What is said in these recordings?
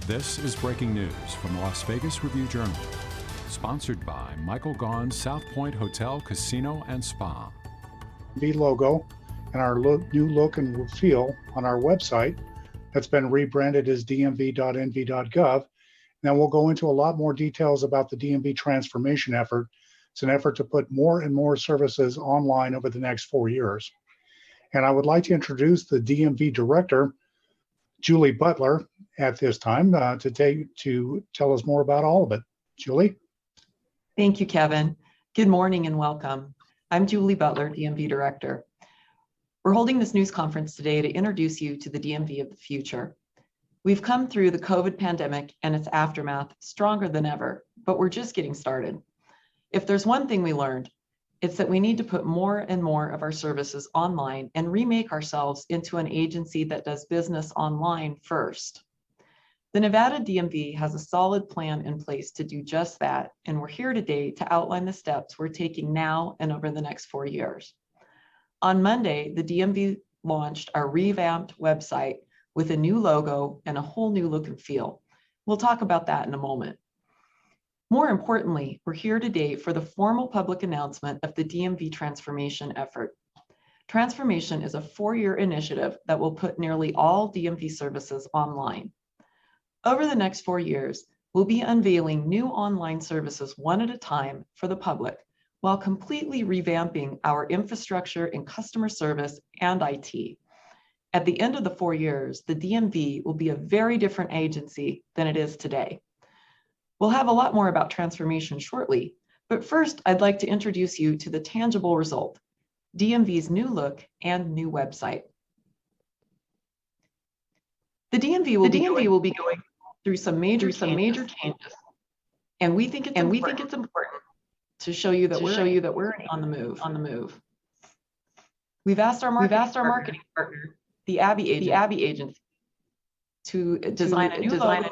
This is breaking news from the Las Vegas Review-Journal, sponsored by Michael Gaughan's South Point Hotel, Casino, and Spa. DMV logo and our new look and feel on our website that's been rebranded as dmv.nv.gov. Now we'll go into a lot more details about the DMV transformation effort. It's an effort to put more and more services online over the next 4 years. And I would like to introduce the DMV director, Julie Butler, at this time to tell us more about all of it. Julie? Thank you, Kevin. Good morning and welcome. I'm Julie Butler, DMV Director. We're holding this news conference today to introduce you to the DMV of the future. We've come through the COVID pandemic and its aftermath stronger than ever, but we're just getting started. If there's one thing we learned, it's that we need to put more and more of our services online and remake ourselves into an agency that does business online first. The Nevada DMV has a solid plan in place to do just that, and we're here today to outline the steps we're taking now and over the next 4 years. On Monday, the DMV launched our revamped website with a new logo and a whole new look and feel. We'll talk about that in a moment. More importantly, we're here today for the formal public announcement of the DMV transformation effort. Transformation is a 4-year initiative that will put nearly all DMV services online. Over the next 4 years, we'll be unveiling new online services one at a time for the public, while completely revamping our infrastructure in customer service and IT. At the end of the 4 years, the DMV will be a very different agency than it is today. We'll have a lot more about transformation shortly, but first I'd like to introduce you to the tangible result, DMV's new look and new website. The DMV will be going through some major changes, and we think it's important to show you that we're on the move. We've asked our marketing partner, the Abbey Agency, to design a new logo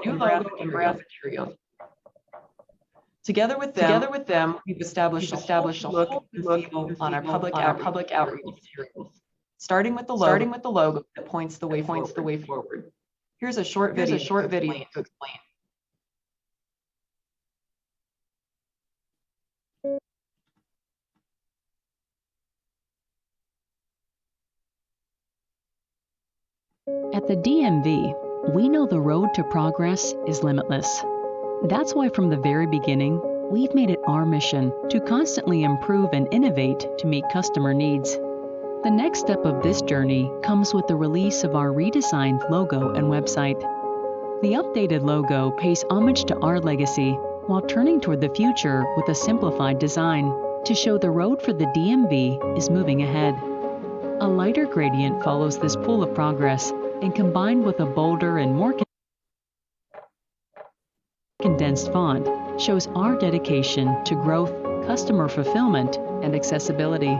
and brand material. Together with them, we've established a look and feel on our public outreach materials, starting with the logo that points the way forward. Here's a short video to explain. At the DMV, we know the road to progress is limitless. That's why from the very beginning, we've made it our mission to constantly improve and innovate to meet customer needs. The next step of this journey comes with the release of our redesigned logo and website. The updated logo pays homage to our legacy while turning toward the future with a simplified design to show the road for the DMV is moving ahead. A lighter gradient follows this pool of progress, and combined with a bolder and more condensed font, shows our dedication to growth, customer fulfillment, and accessibility.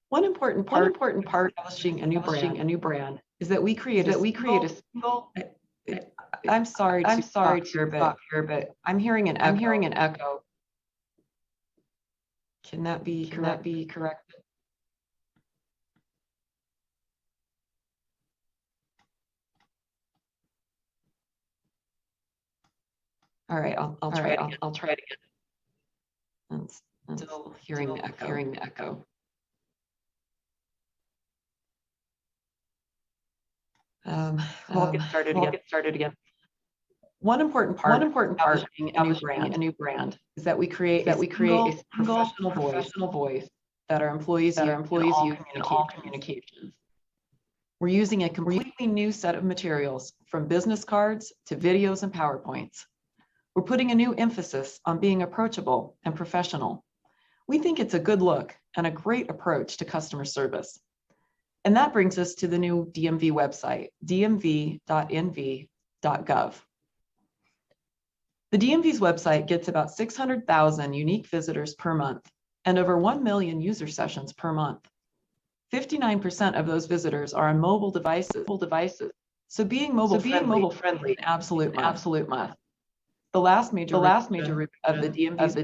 One important part of establishing a new brand is that we create a single. I'm sorry to stop here, but I'm hearing an echo. Can that be corrected? All right, I'll try it again. I'm still hearing the echo. We'll get started again. One important part of establishing a new brand is that we create a professional voice that our employees use in all communications. We're using a completely new set of materials, from business cards to videos and PowerPoints. We're putting a new emphasis on being approachable and professional. We think it's a good look and a great approach to customer service. And that brings us to the new DMV website, dmv.nv.gov. The DMV's website gets about 600,000 unique visitors per month and over 1 million user sessions per month. 59% of those visitors are on mobile devices. So being mobile friendly, an absolute must. The last major revision of the DMV's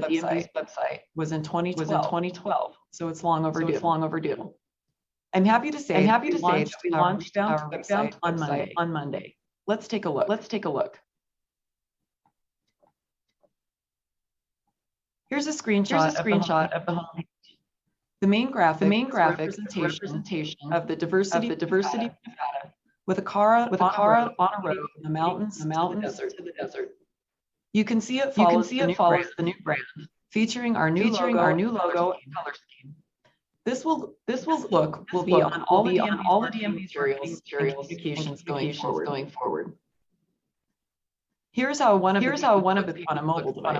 website was in 2012. so it's long overdue. I'm happy to say that we launched our website on Monday. Let's take a look. Here's a screenshot of the homepage. The main graphic is a representation of the diversity of Nevada, with a car on a road in the mountains to the desert. You can see it follows the new brand, featuring our new logo and color scheme. This will be on all the DMV materials and communications going forward. Here's how one of them looks on a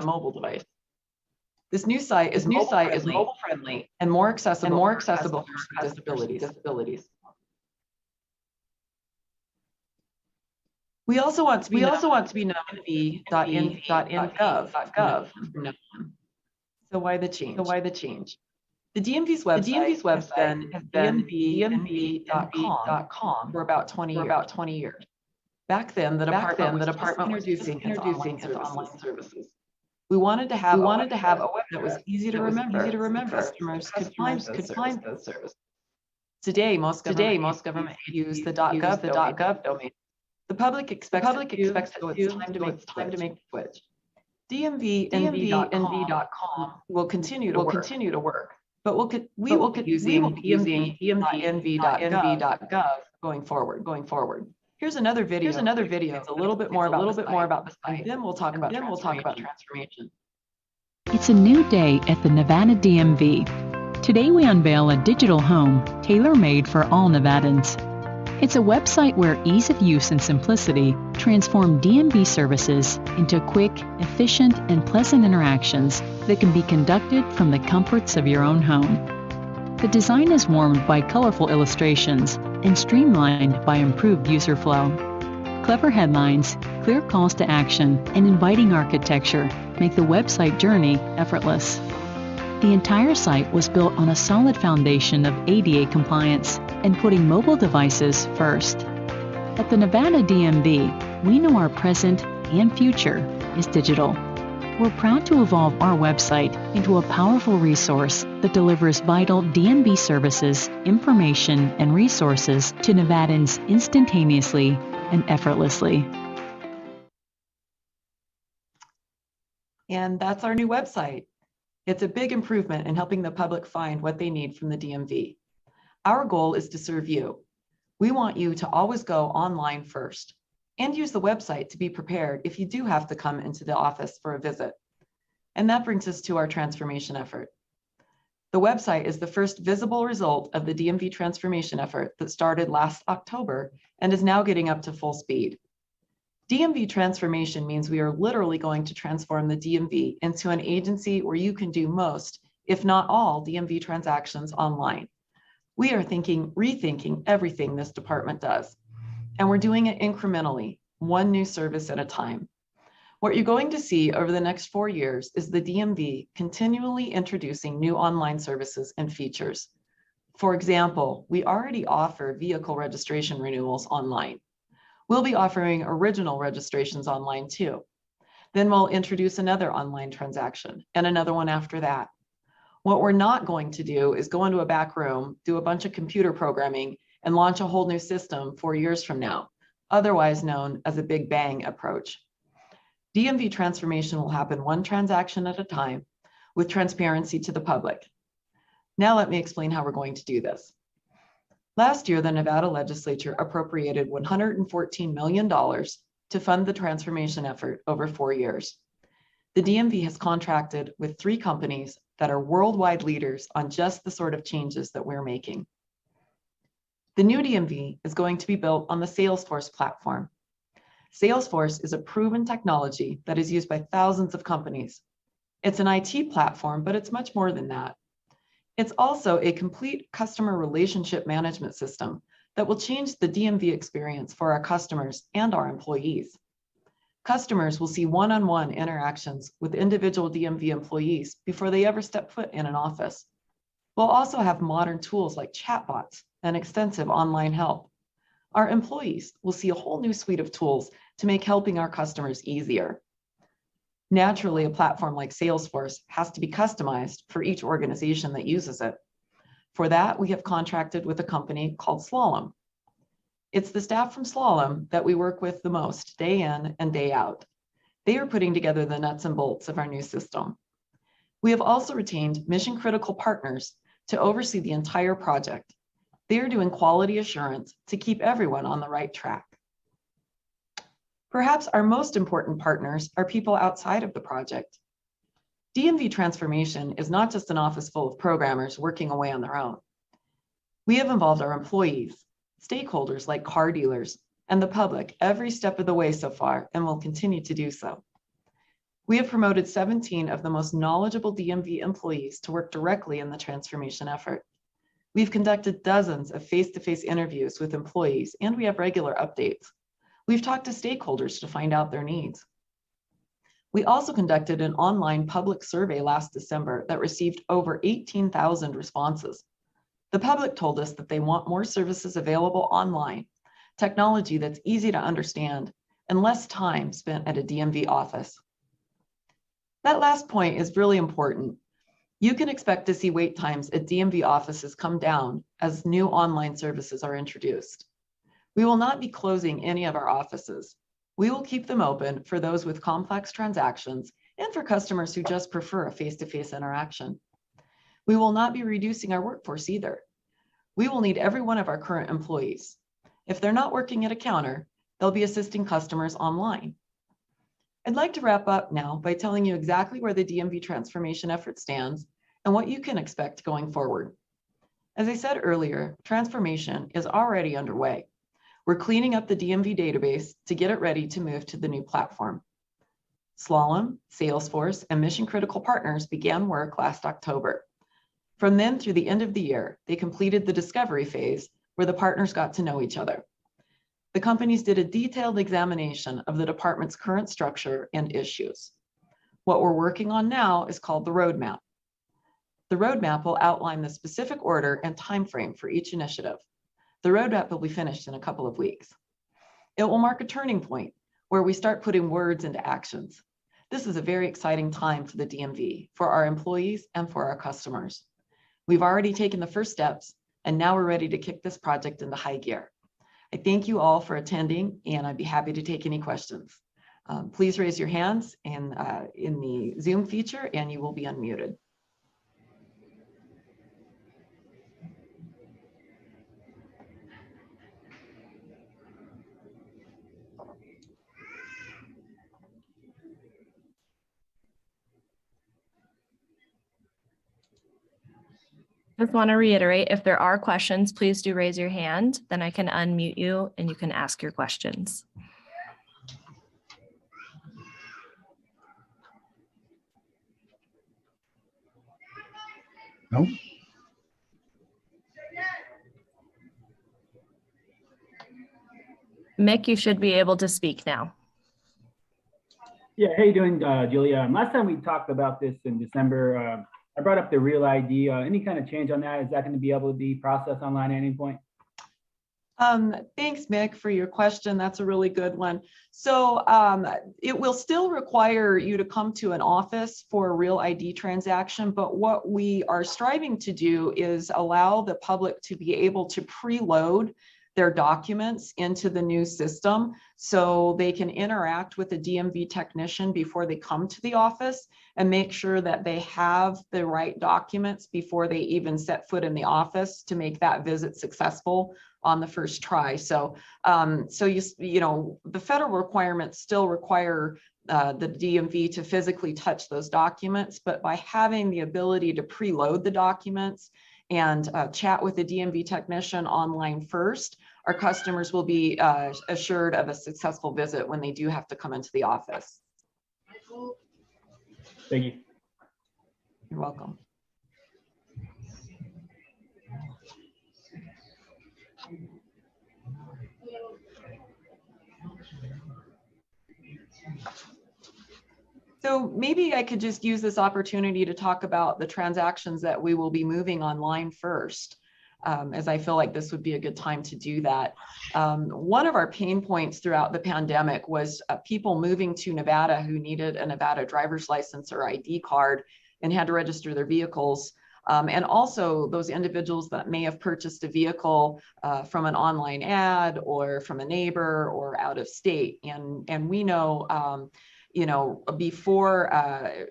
mobile device. This new site is mobile friendly and more accessible for customers with disabilities. We also want to be known as DMV.NV.gov from now on. So why the change? The DMV's website has been DMV.com for about 20 years. Back then, the department was introducing its online services. We wanted to have a website that was easy to remember, so customers could find those services. Today, most government use the .gov domain. The public expects it, so it's time to make the switch. DMV.com will continue to work, but we will be using DMV.NV.gov going forward. Here's another video. It's a little bit more about the site. Then we'll talk about transformation. It's a new day at the Nevada DMV. Today we unveil a digital home tailor-made for all Nevadans. It's a website where ease of use and simplicity transform DMV services into quick, efficient, and pleasant interactions that can be conducted from the comforts of your own home. The design is warmed by colorful illustrations and streamlined by improved user flow. Clever headlines, clear calls to action, and inviting architecture make the website journey effortless. The entire site was built on a solid foundation of ADA compliance and putting mobile devices first. At the Nevada DMV, we know our present and future is digital. We're proud to evolve our website into a powerful resource that delivers vital DMV services, information, and resources to Nevadans instantaneously and effortlessly. And that's our new website. It's a big improvement in helping the public find what they need from the DMV. Our goal is to serve you. We want you to always go online first and use the website to be prepared if you do have to come into the office for a visit. And that brings us to our transformation effort. The website is the first visible result of the DMV transformation effort that started last October and is now getting up to full speed. DMV transformation means we are literally going to transform the DMV into an agency where you can do most, if not all, DMV transactions online. We are rethinking everything this department does, and we're doing it incrementally, one new service at a time. What you're going to see over the next 4 years is the DMV continually introducing new online services and features. For example, we already offer vehicle registration renewals online. We'll be offering original registrations online too. Then we'll introduce another online transaction and another one after that. What we're not going to do is go into a back room, do a bunch of computer programming, and launch a whole new system 4 years from now, otherwise known as a Big Bang approach. DMV transformation will happen one transaction at a time with transparency to the public. Now let me explain how we're going to do this. Last year, the Nevada legislature appropriated $114 million to fund the transformation effort over 4 years. The DMV has contracted with 3 companies that are worldwide leaders on just the sort of changes that we're making. The new DMV is going to be built on the Salesforce platform. Salesforce is a proven technology that is used by thousands of companies. It's an IT platform, but it's much more than that. It's also a complete customer relationship management system that will change the DMV experience for our customers and our employees. Customers will see one-on-one interactions with individual DMV employees before they ever step foot in an office. We'll also have modern tools like chatbots and extensive online help. Our employees will see a whole new suite of tools to make helping our customers easier. Naturally, a platform like Salesforce has to be customized for each organization that uses it. For that, we have contracted with a company called Slalom. It's the staff from Slalom that we work with the most day in and day out. They are putting together the nuts and bolts of our new system. We have also retained mission-critical partners to oversee the entire project. They are doing quality assurance to keep everyone on the right track. Perhaps our most important partners are people outside of the project. DMV Transformation is not just an office full of programmers working away on their own. We have involved our employees, stakeholders like car dealers, and the public every step of the way so far, and will continue to do so. We have promoted 17 of the most knowledgeable DMV employees to work directly in the transformation effort. We've conducted dozens of face-to-face interviews with employees, and we have regular updates. We've talked to stakeholders to find out their needs. We also conducted an online public survey last December that received over 18,000 responses. The public told us that they want more services available online, technology that's easy to understand, and less time spent at a DMV office. That last point is really important. You can expect to see wait times at DMV offices come down as new online services are introduced. We will not be closing any of our offices. We will keep them open for those with complex transactions and for customers who just prefer a face-to-face interaction. We will not be reducing our workforce either. We will need every one of our current employees. If they're not working at a counter, they'll be assisting customers online. I'd like to wrap up now by telling you exactly where the DMV transformation effort stands and what you can expect going forward. As I said earlier, transformation is already underway. We're cleaning up the DMV database to get it ready to move to the new platform. Slalom, Salesforce, and Mission Critical Partners began work last October. From then through the end of the year, they completed the discovery phase where the partners got to know each other. The companies did a detailed examination of the department's current structure and issues. What we're working on now is called the roadmap. The roadmap will outline the specific order and timeframe for each initiative. The roadmap will be finished in a couple of weeks. It will mark a turning point where we start putting words into actions. This is a very exciting time for the DMV, for our employees, and for our customers. We've already taken the first steps, and now we're ready to kick this project into high gear. I thank you all for attending, and I'd be happy to take any questions. Please raise your hands in the Zoom feature, and you will be unmuted. Just want to reiterate, if there are questions, please do raise your hand, then I can unmute you and you can ask your questions. No? Mick, you should be able to speak now. Yeah, how you doing, Julia? Last time we talked about this in December, I brought up the Real ID. Any kind of change on that? Is that going to be able to be processed online at any point? Thanks, Mick, for your question. That's a really good one. So it will still require you to come to an office for a Real ID transaction, but what we are striving to do is allow the public to be able to preload their documents into the new system so they can interact with the DMV technician before they come to the office and make sure that they have the right documents before they even set foot in the office to make that visit successful on the first try. So, you know, the federal requirements still require the DMV to physically touch those documents, but by having the ability to preload the documents and chat with the DMV technician online first, our customers will be assured of a successful visit when they do have to come into the office. Thank you. You're welcome. So maybe I could just use this opportunity to talk about the transactions that we will be moving online first. as I feel like this would be a good time to do that. One of our pain points throughout the pandemic was people moving to Nevada who needed a Nevada driver's license or ID card and had to register their vehicles. And also those individuals that may have purchased a vehicle from an online ad or from a neighbor or out of state. And we know, before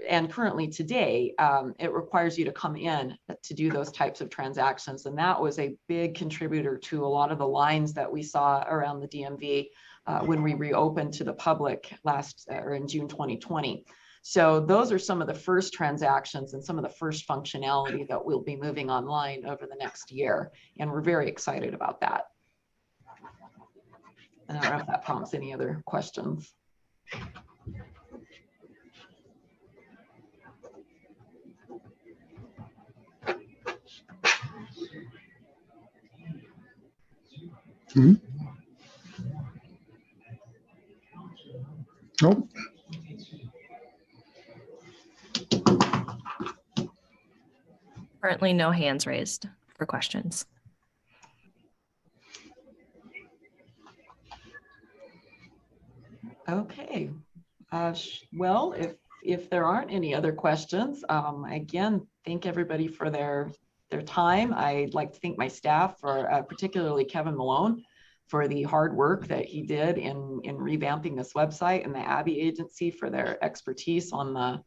and currently today, it requires you to come in to do those types of transactions. And that was a big contributor to a lot of the lines that we saw around the DMV when we reopened to the public in June 2020. So those are some of the first transactions and some of the first functionality that we'll be moving online over the next year. And we're very excited about that. And I don't know if that prompts any other questions. Nope. Currently, no hands raised for questions. Okay. Well, if there aren't any other questions, again, thank everybody for their time. I'd like to thank my staff, for particularly Kevin Malone, for the hard work that he did in revamping this website, and the Abbey Agency for their expertise on the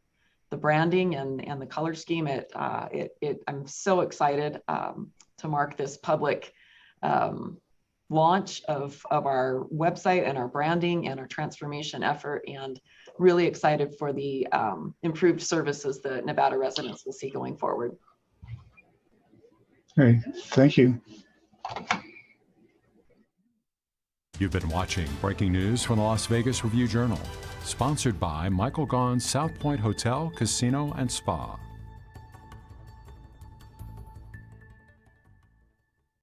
branding and the color scheme. I'm so excited to mark this public launch of our website and our branding and our transformation effort, and really excited for the improved services that Nevada residents will see going forward. Okay, thank you. You've been watching breaking news from the Las Vegas Review-Journal, sponsored by Michael Gaughan's South Point Hotel, Casino, and Spa.